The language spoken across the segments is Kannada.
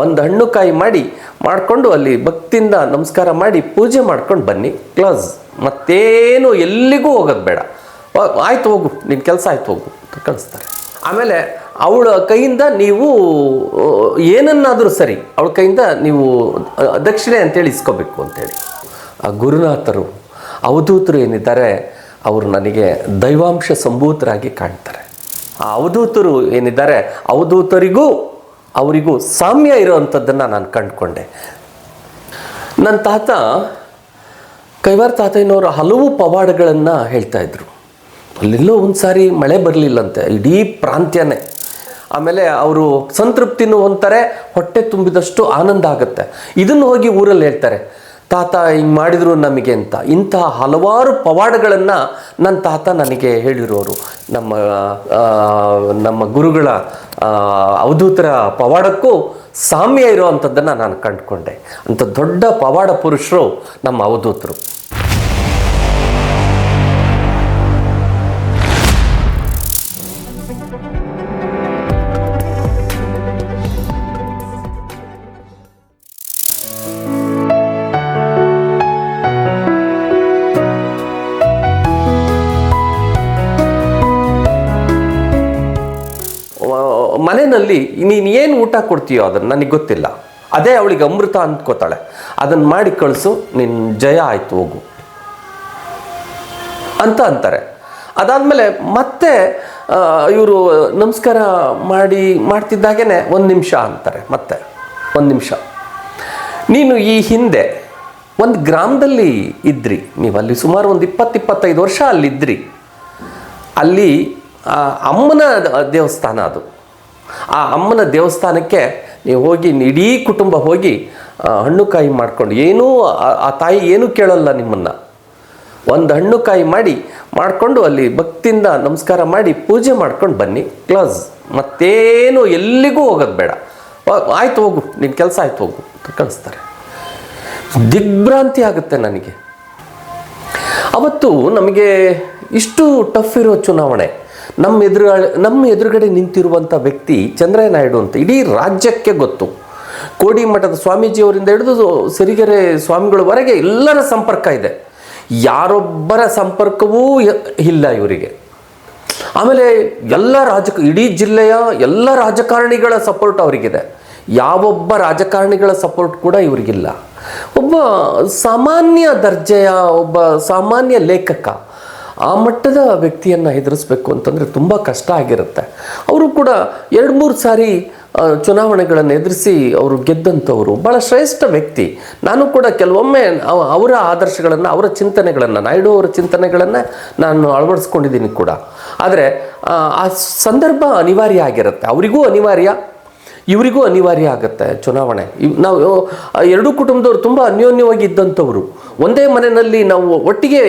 ಒಂದು ಹಣ್ಣು ಕಾಯಿ ಮಾಡಿಕೊಂಡು ಅಲ್ಲಿ ಭಕ್ತಿಯಿಂದ ನಮಸ್ಕಾರ ಮಾಡಿ ಪೂಜೆ ಮಾಡ್ಕೊಂಡು ಬನ್ನಿ, ಕ್ಲೋಸ್. ಮತ್ತೇನು ಎಲ್ಲಿಗೂ ಹೋಗೋದು ಬೇಡ, ಆಯ್ತು ಹೋಗು, ನಿನ್ನ ಕೆಲಸ ಆಯ್ತು ಹೋಗು ಅಂತ ಕಳಿಸ್ತಾರೆ. ಆಮೇಲೆ ಅವಳ ಕೈಯಿಂದ ನೀವು ಏನನ್ನಾದರೂ ಸರಿ ಅವಳ ಕೈಯಿಂದ ನೀವು ದಕ್ಷಿಣೆ ಅಂತೇಳಿ ಇಸ್ಕೋಬೇಕು ಅಂತೇಳಿ. ಆ ಗುರುನಾಥರು ಅವಧೂತರು ಏನಿದ್ದಾರೆ ಅವರು ನನಗೆ ದೈವಾಂಶ ಸಂಭೂತರಾಗಿ ಕಾಣ್ತಾರೆ. ಆ ಅವಧೂತರು ಏನಿದ್ದಾರೆ ಅವರಿಗೂ ಸಾಮ್ಯ ಇರೋವಂಥದ್ದನ್ನು ನಾನು ಕಂಡುಕೊಂಡೆ. ನನ್ನ ತಾತ ಕೈವಾರ ತಾತಯ್ಯನವರು ಹಲವು ಪವಾಡಗಳನ್ನು ಹೇಳ್ತಾ ಇದ್ರು. ಅಲ್ಲೆಲ್ಲೋ ಒಂದು ಸಾರಿ ಮಳೆ ಬರಲಿಲ್ಲಂತೆ, ಇಡೀ ಪ್ರಾಂತ್ಯನೇ. ಆಮೇಲೆ ಅವರು ಸಂತೃಪ್ತಿನೂ ಹೊಂತಾರೆ, ಹೊಟ್ಟೆ ತುಂಬಿದಷ್ಟು ಆನಂದ ಆಗುತ್ತೆ. ಇದನ್ನು ಹೋಗಿ ಊರಲ್ಲಿ ಹೇಳ್ತಾರೆ, ತಾತ ಹಿಂಗೆ ಮಾಡಿದ್ರು ನಮಗೆ ಅಂತ. ಇಂತಹ ಹಲವಾರು ಪವಾಡಗಳನ್ನು ನನ್ನ ತಾತ ನನಗೆ ಹೇಳಿರೋರು. ನಮ್ಮ ಗುರುಗಳ ಅವಧೂತರ ಪವಾಡಕ್ಕೂ ಸಾಮ್ಯ ಇರೋವಂಥದ್ದನ್ನು ನಾನು ಕಂಡುಕೊಂಡೆ. ಅಂಥ ದೊಡ್ಡ ಪವಾಡ ಪುರುಷರು ನಮ್ಮ ಅವಧೂತರು. ಮನೆಯಲ್ಲಿ ನೀನು ಏನು ಊಟ ಕೊಡ್ತೀಯೋ ಅದನ್ನು ನನಗೆ ಗೊತ್ತಿಲ್ಲ, ಅದೇ ಅವಳಿಗೆ ಅಮೃತ ಅಂದ್ಕೋತಾಳೆ, ಅದನ್ನು ಮಾಡಿ ಕಳಿಸು, ನಿನ್ನ ಜಯ ಆಯಿತು ಹೋಗು ಅಂತ ಅಂತಾರೆ. ಅದಾದಮೇಲೆ ಮತ್ತೆ ಇವರು ನಮಸ್ಕಾರ ಮಾಡ್ತಿದ್ದಾಗೇ 1 ನಿಮಿಷ ಅಂತಾರೆ. ಮತ್ತೆ 1 ನಿಮಿಷ, ನೀನು ಈ ಹಿಂದೆ ಒಂದು ಗ್ರಾಮದಲ್ಲಿ ಇದ್ರಿ, ನೀವು ಅಲ್ಲಿ ಸುಮಾರು ಒಂದು 20-25 ವರ್ಷ ಅಲ್ಲಿದ್ರಿ. ಅಲ್ಲಿ ಅಮ್ಮನ ದೇವಸ್ಥಾನ ಅದು. ಆ ಅಮ್ಮನ ದೇವಸ್ಥಾನಕ್ಕೆ ನೀವು ಹೋಗಿ ಇಡೀ ಕುಟುಂಬ ಹೋಗಿ ಹಣ್ಣು ಕಾಯಿ ಮಾಡ್ಕೊಂಡು, ಏನೂ ಆ ತಾಯಿ ಏನೂ ಕೇಳಲ್ಲ ನಿಮ್ಮನ್ನು. ಒಂದು ಹಣ್ಣು ಕಾಯಿ ಮಾಡಿಕೊಂಡು ಅಲ್ಲಿ ಭಕ್ತಿಯಿಂದ ನಮಸ್ಕಾರ ಮಾಡಿ ಪೂಜೆ ಮಾಡ್ಕೊಂಡು ಬನ್ನಿ, ಕ್ಲೋಸ್. ಮತ್ತೇನು ಎಲ್ಲಿಗೂ ಹೋಗೋದು ಬೇಡ, ಆಯ್ತು ಹೋಗು, ನಿನ್ನ ಕೆಲಸ ಆಯ್ತು ಹೋಗು ಅಂತ ಕಳಿಸ್ತಾರೆ. ದಿಗ್ಭ್ರಾಂತಿ ಆಗುತ್ತೆ ನನಗೆ. ಅವತ್ತು ನಮಗೆ ಇಷ್ಟು ಟಫ್ ಇರೋ ಚುನಾವಣೆ, ನಮ್ಮ ಎದುರುಗಡೆ ನಿಂತಿರುವಂಥ ವ್ಯಕ್ತಿ ಚಂದ್ರಯ್ಯ ನಾಯ್ಡು ಅಂತ ಇಡೀ ರಾಜ್ಯಕ್ಕೆ ಗೊತ್ತು. ಕೋಡಿ ಮಠದ ಸ್ವಾಮೀಜಿಯವರಿಂದ ಹಿಡಿದು ಸಿರಿಗೆರೆ ಸ್ವಾಮಿಗಳವರೆಗೆ ಎಲ್ಲರ ಸಂಪರ್ಕ ಇದೆ. ಯಾರೊಬ್ಬರ ಸಂಪರ್ಕವೂ ಇಲ್ಲ ಇವರಿಗೆ. ಆಮೇಲೆ ಇಡೀ ಜಿಲ್ಲೆಯ ಎಲ್ಲ ರಾಜಕಾರಣಿಗಳ ಸಪೋರ್ಟ್ ಅವರಿಗಿದೆ. ಯಾವೊಬ್ಬ ರಾಜಕಾರಣಿಗಳ ಸಪೋರ್ಟ್ ಕೂಡ ಇವರಿಗಿಲ್ಲ. ಒಬ್ಬ ಸಾಮಾನ್ಯ ದರ್ಜೆಯ ಒಬ್ಬ ಸಾಮಾನ್ಯ ಲೇಖಕ ಆ ಮಟ್ಟದ ವ್ಯಕ್ತಿಯನ್ನು ಎದುರಿಸ್ಬೇಕು ಅಂತಂದರೆ ತುಂಬ ಕಷ್ಟ ಆಗಿರುತ್ತೆ. ಅವರು ಕೂಡ 2-3 ಸಾರಿ ಚುನಾವಣೆಗಳನ್ನು ಎದುರಿಸಿ ಅವರು ಗೆದ್ದಂಥವರು, ಭಾಳ ಶ್ರೇಷ್ಠ ವ್ಯಕ್ತಿ. ನಾನು ಕೂಡ ಕೆಲವೊಮ್ಮೆ ಅವರ ಆದರ್ಶಗಳನ್ನು, ಅವರ ಚಿಂತನೆಗಳನ್ನು, ನಾಯ್ಡು ಅವರ ಚಿಂತನೆಗಳನ್ನು ನಾನು ಅಳವಡಿಸ್ಕೊಂಡಿದ್ದೀನಿ ಕೂಡ. ಆದರೆ ಆ ಸಂದರ್ಭ ಅನಿವಾರ್ಯ ಆಗಿರುತ್ತೆ, ಅವರಿಗೂ ಅನಿವಾರ್ಯ, ಇವರಿಗೂ ಅನಿವಾರ್ಯ ಆಗುತ್ತೆ ಚುನಾವಣೆ. ನಾವು ಎರಡೂ ಕುಟುಂಬದವರು ತುಂಬ ಅನ್ಯೋನ್ಯವಾಗಿ ಇದ್ದಂಥವ್ರು, ಒಂದೇ ಮನೆಯಲ್ಲಿ ನಾವು ಒಟ್ಟಿಗೆ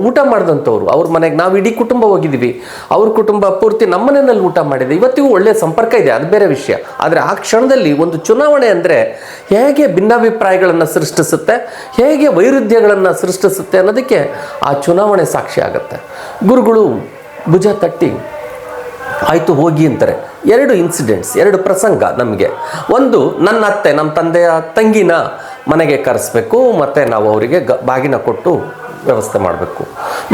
ಊಟ ಮಾಡಿದಂಥವ್ರು. ಅವ್ರ ಮನೆಗೆ ನಾವು ಇಡೀ ಕುಟುಂಬ ಹೋಗಿದ್ದೀವಿ, ಅವ್ರ ಕುಟುಂಬ ಪೂರ್ತಿ ನಮ್ಮ ಮನೆಯಲ್ಲಿ ಊಟ ಮಾಡಿದೆ. ಇವತ್ತಿಗೂ ಒಳ್ಳೆಯ ಸಂಪರ್ಕ ಇದೆ, ಅದು ಬೇರೆ ವಿಷಯ. ಆದರೆ ಆ ಕ್ಷಣದಲ್ಲಿ ಒಂದು ಚುನಾವಣೆ ಅಂದರೆ ಹೇಗೆ ಭಿನ್ನಾಭಿಪ್ರಾಯಗಳನ್ನು ಸೃಷ್ಟಿಸುತ್ತೆ, ಹೇಗೆ ವೈರುಧ್ಯಗಳನ್ನು ಸೃಷ್ಟಿಸುತ್ತೆ ಅನ್ನೋದಕ್ಕೆ ಆ ಚುನಾವಣೆ ಸಾಕ್ಷಿ ಆಗುತ್ತೆ. ಗುರುಗಳು ಭುಜ ತಟ್ಟಿ ಆಯಿತು ಹೋಗಿ ಅಂತಾರೆ. 2 ಇನ್ಸಿಡೆಂಟ್ಸ್, 2 ಪ್ರಸಂಗ ನಮಗೆ. ಒಂದು, ನನ್ನ ಅತ್ತೆ, ನಮ್ಮ ತಂದೆಯ ತಂಗಿನ ಮನೆಗೆ ಕರೆಸ್ಬೇಕು, ಮತ್ತು ನಾವು ಅವರಿಗೆ ಬಾಗಿನ ಕೊಟ್ಟು ವ್ಯವಸ್ಥೆ ಮಾಡಬೇಕು,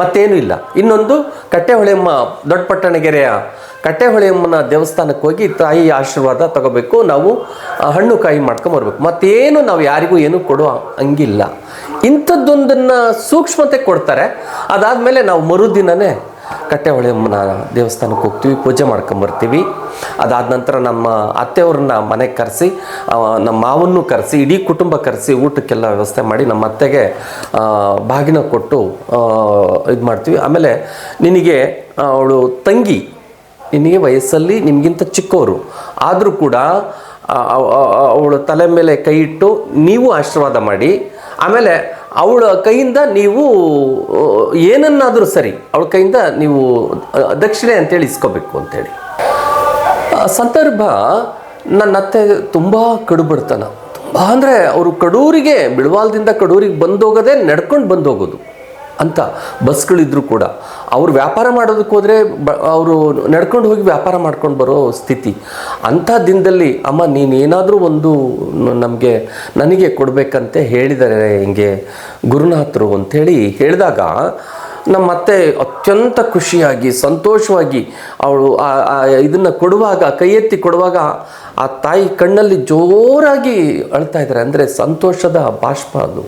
ಮತ್ತೇನೂ ಇಲ್ಲ. ಇನ್ನೊಂದು, ಕಟ್ಟೆಹೊಳೆಯಮ್ಮ, ದೊಡ್ಡ ಪಟ್ಟಣಗೆರೆಯ ಕಟ್ಟೆಹೊಳೆಯಮ್ಮನ ದೇವಸ್ಥಾನಕ್ಕೆ ಹೋಗಿ ತಾಯಿ ಆಶೀರ್ವಾದ ತಗೋಬೇಕು, ನಾವು ಹಣ್ಣು ಕಾಯಿ ಮಾಡ್ಕೊಂಬರ್ಬೇಕು, ಮತ್ತೇನು ನಾವು ಯಾರಿಗೂ ಏನೂ ಕೊಡೋ ಹಂಗಿಲ್ಲ. ಇಂಥದ್ದೊಂದನ್ನು ಸೂಕ್ಷ್ಮತೆ ಕೊಡ್ತಾರೆ. ಅದಾದಮೇಲೆ ನಾವು ಮರುದಿನವೇ ಕಟ್ಟೆಹೊಳೆಯಮ್ಮನ ದೇವಸ್ಥಾನಕ್ಕೆ ಹೋಗ್ತೀವಿ, ಪೂಜೆ ಮಾಡ್ಕೊಂಬರ್ತೀವಿ. ಅದಾದ ನಂತರ ನಮ್ಮ ಅತ್ತೆಯವ್ರನ್ನ ಮನೆಗೆ ಕರೆಸಿ, ನಮ್ಮ ಮಾವನ್ನು ಕರೆಸಿ, ಇಡೀ ಕುಟುಂಬ ಕರೆಸಿ ಊಟಕ್ಕೆಲ್ಲ ವ್ಯವಸ್ಥೆ ಮಾಡಿ ನಮ್ಮ ಅತ್ತೆಗೆ ಬಾಗಿನ ಕೊಟ್ಟು ಇದು ಮಾಡ್ತೀವಿ. ಆಮೇಲೆ ನಿನಗೆ ಅವಳು ತಂಗಿ, ನಿನಗೆ ವಯಸ್ಸಲ್ಲಿ ನಿಮಗಿಂತ ಚಿಕ್ಕವರು ಆದರೂ ಕೂಡ ಅವಳ ತಲೆ ಮೇಲೆ ಕೈ ಇಟ್ಟು ನೀವು ಆಶೀರ್ವಾದ ಮಾಡಿ, ಆಮೇಲೆ ಅವಳ ಕೈಯಿಂದ ನೀವು ಏನನ್ನಾದರೂ ಸರಿ ಅವಳ ಕೈಯಿಂದ ನೀವು ದಕ್ಷಿಣೆ ಅಂತೇಳಿ ಇಸ್ಕೋಬೇಕು ಅಂತೇಳಿ. ಸಂದರ್ಭ, ನನ್ನ ಅತ್ತೆ ತುಂಬ ಕಡುಬಡ್ತನ, ತುಂಬ ಅಂದರೆ ಅವರು ಕಡೂರಿಗೆ, ಬಿಳವಾಲದಿಂದ ಕಡೂರಿಗೆ ಬಂದೋಗೋದೇ ನಡ್ಕೊಂಡು ಬಂದೋಗೋದು. ಅಂತ ಬಸ್ಗಳಿದ್ರು ಕೂಡ ಅವ್ರು ವ್ಯಾಪಾರ ಮಾಡೋದಕ್ಕೆ ಹೋದರೆ ಅವರು ನಡ್ಕೊಂಡು ಹೋಗಿ ವ್ಯಾಪಾರ ಮಾಡ್ಕೊಂಡು ಬರೋ ಸ್ಥಿತಿ. ಅಂಥ ದಿನದಲ್ಲಿ ಅಮ್ಮ ನೀನೇನಾದರೂ ಒಂದು ನನಗೆ ಕೊಡಬೇಕಂತೆ ಹೇಳಿದ್ದಾರೆ ಹಿಂಗೆ ಗುರುನಾಥರು ಅಂಥೇಳಿ ಹೇಳಿದಾಗ ನಮ್ಮ ಅತ್ತೆ ಅತ್ಯಂತ ಖುಷಿಯಾಗಿ ಸಂತೋಷವಾಗಿ ಅವಳು ಇದನ್ನು ಕೊಡುವಾಗ, ಕೈ ಎತ್ತಿ ಕೊಡುವಾಗ ಆ ತಾಯಿ ಕಣ್ಣಲ್ಲಿ ಜೋರಾಗಿ ಅಳ್ತಾ ಇದ್ದಾರೆ. ಅಂದರೆ ಸಂತೋಷದ ಬಾಷ್ಪ ಅದು.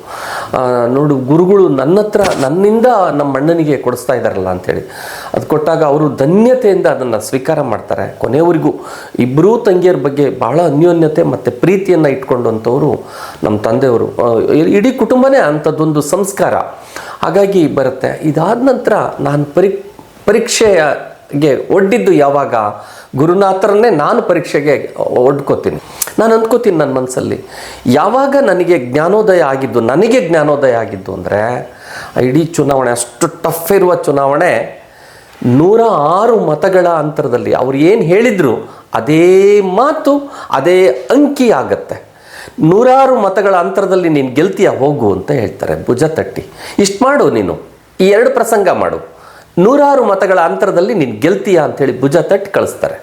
ನೋಡು, ಗುರುಗಳು ನನ್ನಿಂದ ನಮ್ಮ ಅಣ್ಣನಿಗೆ ಕೊಡಿಸ್ತಾ ಇದ್ದಾರಲ್ಲ ಅಂಥೇಳಿ ಅದು ಕೊಟ್ಟಾಗ ಅವರು ಧನ್ಯತೆಯಿಂದ ಅದನ್ನು ಸ್ವೀಕಾರ ಮಾಡ್ತಾರೆ. ಕೊನೆಯವರೆಗೂ ಇಬ್ಬರೂ ತಂಗಿಯರ ಬಗ್ಗೆ ಭಾಳ ಅನ್ಯೋನ್ಯತೆ ಮತ್ತು ಪ್ರೀತಿಯನ್ನು ಇಟ್ಕೊಂಡಂಥವ್ರು ನಮ್ಮ ತಂದೆಯವರು. ಇಡೀ ಕುಟುಂಬನೇ ಅಂಥದ್ದೊಂದು ಸಂಸ್ಕಾರ ಹಾಗಾಗಿ ಬರುತ್ತೆ. ಇದಾದ ನಂತರ ನಾನು ಪರೀಕ್ಷೆಗೆ ಒಡ್ಡಿದ್ದು ಯಾವಾಗ? ಗುರುನಾಥರನ್ನೇ ನಾನು ಪರೀಕ್ಷೆಗೆ ಒಡ್ಕೋತೀನಿ. ನಾನು ಅಂದ್ಕೋತೀನಿ ನನ್ನ ಮನಸ್ಸಲ್ಲಿ, ಯಾವಾಗ ನನಗೆ ಜ್ಞಾನೋದಯ ಆಗಿದ್ದು ಅಂದರೆ ಇಡೀ ಚುನಾವಣೆ, ಅಷ್ಟು ಟಫ್ ಇರುವ ಚುನಾವಣೆ, 106 ಮತಗಳ ಅಂತರದಲ್ಲಿ ಅವ್ರು ಏನು ಹೇಳಿದರು ಅದೇ ಮಾತು, ಅದೇ ಅಂಕಿ ಆಗತ್ತೆ. 106 ಮತಗಳ ಅಂತರದಲ್ಲಿ ನೀನು ಗೆಲ್ತೀಯ, ಹೋಗು ಅಂತ ಹೇಳ್ತಾರೆ ಭುಜ ತಟ್ಟಿ. ಇಷ್ಟು ಮಾಡು, ನೀನು ಈ 2 ಪ್ರಸಂಗ ಮಾಡು, 106 ಮತಗಳ ಅಂತರದಲ್ಲಿ ನೀನು ಗೆಲ್ತೀಯ ಅಂಥೇಳಿ ಭುಜ ತಟ್ಟಿ ಕಳಿಸ್ತಾರೆ.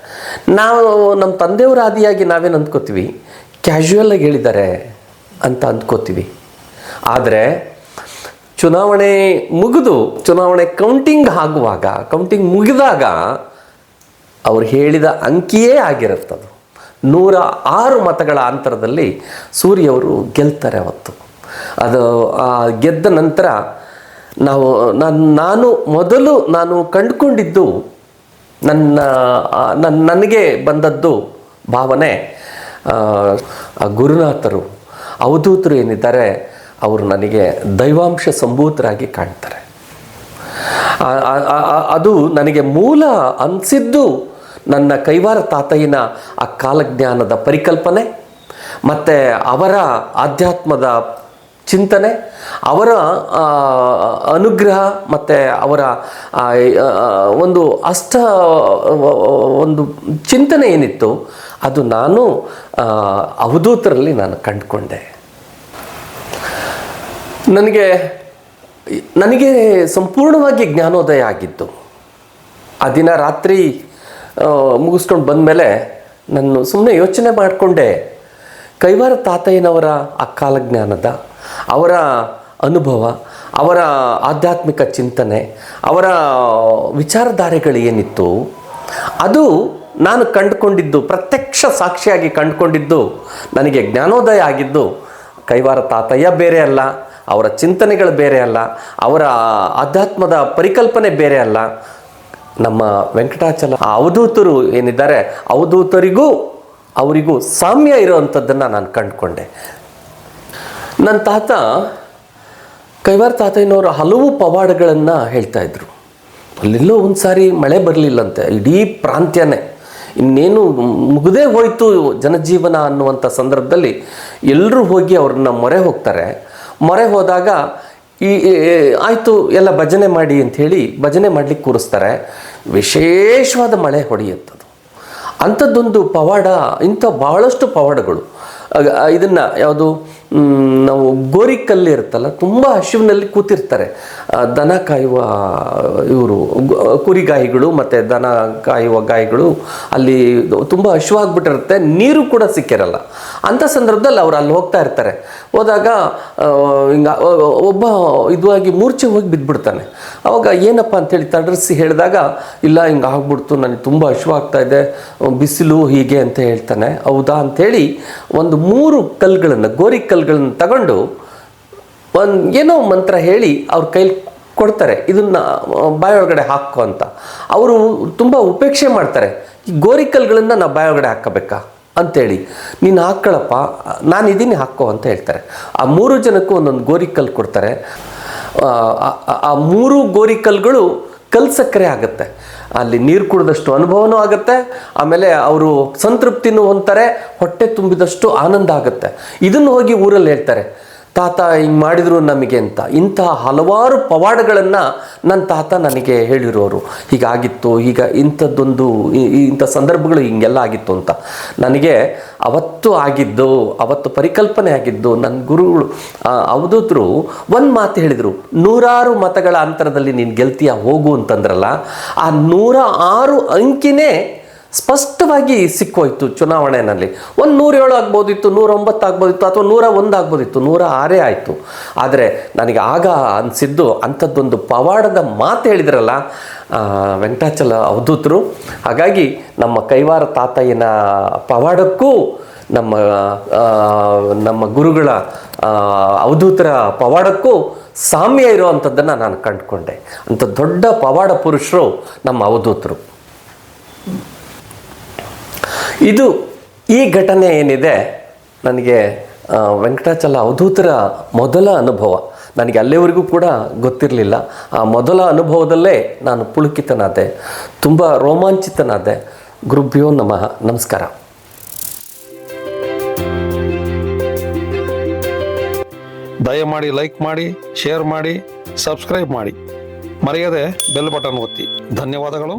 ನಾವು ನಮ್ಮ ತಂದೆಯವರ ಆದಿಯಾಗಿ ನಾವೇನು ಅಂದ್ಕೋತೀವಿ, ಕ್ಯಾಶುವಲಾಗಿ ಹೇಳಿದ್ದಾರೆ ಅಂತ ಅಂದ್ಕೋತೀವಿ. ಆದರೆ ಚುನಾವಣೆ ಕೌಂಟಿಂಗ್ ಮುಗಿದಾಗ ಅವ್ರು ಹೇಳಿದ ಅಂಕಿಯೇ ಆಗಿರುತ್ತದು. 106 ಮತಗಳ ಅಂತರದಲ್ಲಿ ಸೂರ್ಯವರು ಗೆಲ್ತಾರೆ ಅವತ್ತು. ಅದು ಗೆದ್ದ ನಂತರ ನಾನು ಕಂಡುಕೊಂಡಿದ್ದು ನನಗೆ ಬಂದದ್ದು ಭಾವನೆ, ಗುರುನಾಥರು, ಅವಧೂತರು ಏನಿದ್ದಾರೆ ಅವರು ನನಗೆ ದೈವಾಂಶ ಸಂಭೂತರಾಗಿ ಕಾಣ್ತಾರೆ. ಅದು ನನಗೆ ಮೂಲ ಅನಿಸಿದ್ದು ನನ್ನ ಕೈವಾರ ತಾತಯ್ಯನ ಆ ಕಾಲಜ್ಞಾನದ ಪರಿಕಲ್ಪನೆ ಮತ್ತು ಅವರ ಆಧ್ಯಾತ್ಮದ ಚಿಂತನೆ, ಅವರ ಅನುಗ್ರಹ ಮತ್ತು ಅವರ ಒಂದು ಚಿಂತನೆ ಏನಿತ್ತು ಅದು ನಾನು ಅವಧೂತರಲ್ಲಿ ನಾನು ಕಂಡುಕೊಂಡೆ. ನನಗೆ ಸಂಪೂರ್ಣವಾಗಿ ಜ್ಞಾನೋದಯ ಆಗಿತ್ತು. ಆ ದಿನ ರಾತ್ರಿ ಮುಗಿಸ್ಕೊಂಡು ಬಂದಮೇಲೆ ನಾನು ಸುಮ್ಮನೆ ಯೋಚನೆ ಮಾಡಿಕೊಂಡೆ, ಕೈವಾರ ತಾತಯ್ಯನವರ ಆ ಕಾಲಜ್ಞಾನದ, ಅವರ ಅನುಭವ, ಅವರ ಆಧ್ಯಾತ್ಮಿಕ ಚಿಂತನೆ, ಅವರ ವಿಚಾರಧಾರೆಗಳು ಏನಿತ್ತು ಅದು ನಾನು ಕಂಡುಕೊಂಡಿದ್ದು, ಪ್ರತ್ಯಕ್ಷ ಸಾಕ್ಷಿಯಾಗಿ ಕಂಡುಕೊಂಡಿದ್ದು, ನನಗೆ ಜ್ಞಾನೋದಯ ಆಗಿದ್ದು ಕೈವಾರ ತಾತಯ್ಯ ಬೇರೆ ಅಲ್ಲ, ಅವರ ಚಿಂತನೆಗಳು ಬೇರೆ ಅಲ್ಲ, ಅವರ ಆಧ್ಯಾತ್ಮದ ಪರಿಕಲ್ಪನೆ ಬೇರೆ ಅಲ್ಲ, ನಮ್ಮ ವೆಂಕಟಾಚಲ ಅವಧೂತರು ಏನಿದ್ದಾರೆ ಅವರಿಗೂ ಸಾಮ್ಯ ಇರೋವಂಥದ್ದನ್ನು ನಾನು ಕಂಡುಕೊಂಡೆ. ನನ್ನ ತಾತ ಕೈವಾರ ತಾತಯ್ಯನವರು ಹಲವು ಪವಾಡಗಳನ್ನು ಹೇಳ್ತಾಯಿದ್ರು. ಅಲ್ಲೆಲ್ಲೋ ಒಂದು ಸಾರಿ ಮಳೆ ಬರಲಿಲ್ಲಂತೆ, ಇಡೀ ಪ್ರಾಂತ್ಯನೇ ಇನ್ನೇನು ಮುಗದೇ ಹೋಯಿತು ಜನಜೀವನ ಅನ್ನುವಂಥ ಸಂದರ್ಭದಲ್ಲಿ ಎಲ್ಲರೂ ಹೋಗಿ ಅವ್ರನ್ನ ಮೊರೆ ಹೋಗ್ತಾರೆ. ಮೊರೆ ಹೋದಾಗ ಆಯಿತು ಎಲ್ಲ ಭಜನೆ ಮಾಡಿ ಅಂಥೇಳಿ ಭಜನೆ ಮಾಡಲಿಕ್ಕೆ ಕೂರಿಸ್ತಾರೆ. ವಿಶೇಷವಾದ ಮಳೆ ಹೊಡೆಯುತ್ತದು. ಅಂಥದ್ದೊಂದು ಪವಾಡ. ಇಂಥ ಭಾಳಷ್ಟು ಪವಾಡಗಳು. ಇದನ್ನು ಯಾವುದು ನಾವು ಗೋರಿಕಲ್ಲು ಇರುತ್ತಲ್ಲ, ತುಂಬ ಹಸಿವಿನಲ್ಲಿ ಕೂತಿರ್ತಾರೆ ದನ ಕಾಯುವ ಇವರು ಕುರಿಗಾಯಿಗಳು ಮತ್ತು ದನ ಕಾಯುವ ಗಾಯಿಗಳು. ಅಲ್ಲಿ ತುಂಬ ಹಸಿವಾಗ್ಬಿಟ್ಟಿರುತ್ತೆ, ನೀರು ಕೂಡ ಸಿಕ್ಕಿರಲ್ಲ. ಅಂಥ ಸಂದರ್ಭದಲ್ಲಿ ಅವ್ರು ಅಲ್ಲಿ ಹೋಗ್ತಾ ಇರ್ತಾರೆ. ಹೋದಾಗ ಹಿಂಗೆ ಒಬ್ಬ ಇದುವಾಗಿ ಮೂರ್ಛೆ ಹೋಗಿ ಬಿದ್ದುಬಿಡ್ತಾನೆ. ಅವಾಗ ಏನಪ್ಪ ಅಂಥೇಳಿ ತಡರಿಸಿ ಹೇಳಿದಾಗ, ಇಲ್ಲ ಹಿಂಗೆ ಆಗ್ಬಿಡ್ತು, ನನಗೆ ತುಂಬ ಹಸಿವಾಗ್ತಾ ಇದೆ, ಬಿಸಿಲು ಹೀಗೆ ಅಂತ ಹೇಳ್ತಾನೆ. ಹೌದಾ ಅಂಥೇಳಿ ಒಂದು 3 ಕಲ್ಲುಗಳನ್ನು, ಗೋರಿ ಕಲ್ಲುಗಳನ್ನು ತಗೊಂಡು ಏನೋ ಮಂತ್ರ ಹೇಳಿ ಅವ್ರ ಕೈಲಿ ಕೊಡ್ತಾರೆ, ಇದನ್ನು ಬಾಯೊಳಗಡೆ ಹಾಕೋ ಅಂತ. ಅವರು ತುಂಬ ಉಪೇಕ್ಷೆ ಮಾಡ್ತಾರೆ. ಈ ಗೋರಿ ಕಲ್ಲುಗಳನ್ನು ನಾವು ಬಾಯೊಳಗಡೆ ಹಾಕಬೇಕಾ ಅಂಥೇಳಿ, ನೀನು ಹಾಕ್ಕೊಳಪ್ಪ, ನಾನಿದ್ದೀನಿ ಹಾಕೋ ಅಂತ ಹೇಳ್ತಾರೆ. ಆ 3 ಜನಕ್ಕೂ ಒಂದೊಂದು ಗೋರಿ ಕಲ್ಲು ಕೊಡ್ತಾರೆ. ಆ 3 ಗೋರಿ ಕಲ್ಲುಗಳು ಕಲ್ಲು ಸಕ್ಕರೆ ಆಗುತ್ತೆ. ಅಲ್ಲಿ ನೀರು ಕುಡಿದಷ್ಟು ಅನುಭವನೂ ಆಗುತ್ತೆ, ಆಮೇಲೆ ಅವರು ಸಂತೃಪ್ತಿನೂ ಹೊಂದ್ತಾರೆ, ಹೊಟ್ಟೆ ತುಂಬಿದಷ್ಟು ಆನಂದ ಆಗುತ್ತೆ. ಇದನ್ನು ಹೋಗಿ ಊರಲ್ಲಿ ಹೇಳ್ತಾರೆ, ತಾತ ಹಿಂಗೆ ಮಾಡಿದ್ರು ನಮಗೆ ಅಂತ. ಇಂತಹ ಹಲವಾರು ಪವಾಡಗಳನ್ನು ನನ್ನ ತಾತ ನನಗೆ ಹೇಳಿರೋರು. ಹೀಗಾಗಿತ್ತು, ಈಗ ಇಂಥದ್ದೊಂದು ಇಂಥ ಸಂದರ್ಭಗಳು ಹಿಂಗೆಲ್ಲ ಆಗಿತ್ತು ಅಂತ. ನನಗೆ ಅವತ್ತು ಆಗಿದ್ದು, ಅವತ್ತು ಪರಿಕಲ್ಪನೆ ಆಗಿದ್ದು, ನನ್ನ ಗುರುಗಳು ಅವಧೂತರು ಒಂದು ಮಾತು ಹೇಳಿದರು, 106 ಮತಗಳ ಅಂತರದಲ್ಲಿ ನೀನು ಗೆಲ್ತೀಯ ಹೋಗು ಅಂತಂದ್ರಲ್ಲ, ಆ 106 ಅಂಕಿನೇ ಸ್ಪಷ್ಟವಾಗಿ ಸಿಕ್ಕೋಯ್ತು ಚುನಾವಣೆಯಲ್ಲಿ. ಒಂದು 107 ಆಗ್ಬೋದಿತ್ತು, 109 ಆಗ್ಬೋದಿತ್ತು, ಅಥವಾ 101 ಆಗ್ಬೋದಿತ್ತು, 106 ಆಯಿತು. ಆದರೆ ನನಗೆ ಆಗ ಅನಿಸಿದ್ದು ಅಂಥದ್ದೊಂದು ಪವಾಡದ ಮಾತು ಹೇಳಿದ್ರಲ್ಲ ವೆಂಕಟಾಚಲ ಅವಧೂತರು. ಹಾಗಾಗಿ ನಮ್ಮ ಕೈವಾರ ತಾತಯ್ಯನ ಪವಾಡಕ್ಕೂ ನಮ್ಮ ಗುರುಗಳ ಅವಧೂತರ ಪವಾಡಕ್ಕೂ ಸಾಮ್ಯ ಇರುವಂಥದ್ದನ್ನು ನಾನು ಕಂಡುಕೊಂಡೆ. ಅಂಥ ದೊಡ್ಡ ಪವಾಡ ಪುರುಷರು ನಮ್ಮ ಅವಧೂತರು. ಈ ಘಟನೆ ಏನಿದೆ, ನನಗೆ ವೆಂಕಟಾಚಲ ಅವಧೂತರ ಮೊದಲ ಅನುಭವ. ನನಗೆ ಅಲ್ಲಿವರೆಗೂ ಕೂಡ ಗೊತ್ತಿರಲಿಲ್ಲ. ಆ ಮೊದಲ ಅನುಭವದಲ್ಲೇ ನಾನು ಪುಳಕಿತನಾದೆ, ತುಂಬ ರೋಮಾಂಚಿತನಾದೆ. ಗುರುಭ್ಯೋ ನಮಃ. ನಮಸ್ಕಾರ. ದಯಮಾಡಿ ಲೈಕ್ ಮಾಡಿ, ಶೇರ್ ಮಾಡಿ, ಸಬ್ಸ್ಕ್ರೈಬ್ ಮಾಡಿ, ಮರೆಯದೆ ಬೆಲ್ ಬಟನ್ ಒತ್ತಿ. ಧನ್ಯವಾದಗಳು.